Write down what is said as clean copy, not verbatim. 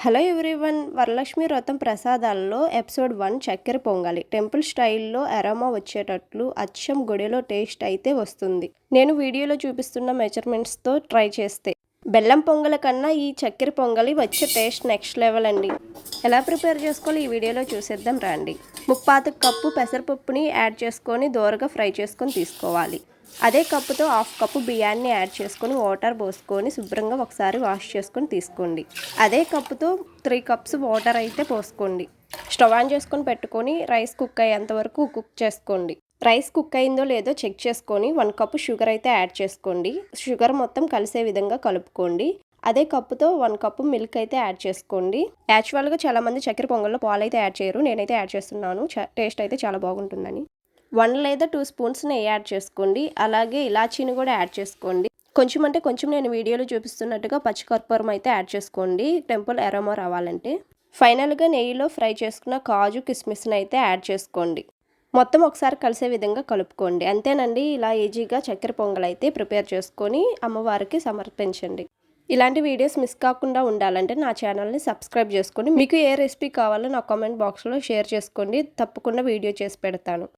Hello everyone, Varalakshmi వ్రతం ప్రసాదాల్లో episode 1 చక్కెర పొంగలి. టెంపుల్ స్టైల్లో అరోమా వచ్చేటట్లు అచ్చం గుడిలో టేస్ట్ అయితే వస్తుంది. నేను వీడియోలో చూపిస్తున్న మెజర్మెంట్స్తో ట్రై చేస్తే బెల్లం పొంగలి కన్నా ఈ చక్కెర పొంగలి వచ్చే టేస్ట్ నెక్స్ట్ లెవెల్ అండి. ఎలా ప్రిపేర్ చేసుకోవాలి ఈ వీడియోలో చూసేద్దాం రండి. 3/4 కప్పు పెసరపప్పుని యాడ్ చేసుకొని దోరగా ఫ్రై చేసుకొని తీసుకోవాలి. అదే కప్పుతో 1/2 కప్పు బియ్యాన్ని యాడ్ చేసుకొని వాటర్ పోసుకొని శుభ్రంగా ఒకసారి వాష్ చేసుకొని తీసుకోండి. అదే కప్పుతో 3 కప్స్ వాటర్ అయితే పోసుకోండి. స్టవ్ ఆన్ చేసుకొని పెట్టుకొని రైస్ కుక్ అయ్యేంత వరకు కుక్ చేసుకోండి. రైస్ కుక్ అయిందో లేదో చెక్ చేసుకొని 1 కప్పు షుగర్ అయితే యాడ్ చేసుకోండి. షుగర్ మొత్తం కలిసే విధంగా కలుపుకోండి. అదే కప్పుతో 1 కప్పు మిల్క్ అయితే యాడ్ చేసుకోండి. యాక్చువల్గా చాలామంది చక్కెర పొంగల్లో పాలు అయితే యాడ్ చేయరు, నేనైతే యాడ్ చేస్తున్నాను. టేస్ట్ అయితే చాలా బాగుంటుందని. 1 లేదా 2 స్పూన్స్ నెయ్యి యాడ్ చేసుకోండి. అలాగే ఇలాచీని కూడా యాడ్ చేసుకోండి. కొంచెం అంటే కొంచెం నేను వీడియోలో చూపిస్తున్నట్టుగా పచ్చికర్పూరం అయితే యాడ్ చేసుకోండి, టెంపుల్ అరోమా రావాలంటే. ఫైనల్గా నెయ్యిలో ఫ్రై చేసుకున్న కాజు కిస్మిస్ని అయితే యాడ్ చేసుకోండి. మొత్తం ఒకసారి కలిసే విధంగా కలుపుకోండి. అంతేనండి, ఇలా ఈజీగా చక్కెర పొంగల్ అయితే ప్రిపేర్ చేసుకొని అమ్మవారికి సమర్పించండి. ఇలాంటి వీడియోస్ మిస్ కాకుండా ఉండాలంటే నా ఛానల్ని సబ్స్క్రైబ్ చేసుకోండి. మీకు ఏ రెసిపీ కావాలో నా కామెంట్ బాక్స్లో షేర్ చేసుకోండి, తప్పకుండా వీడియో చేసి పెడతాను.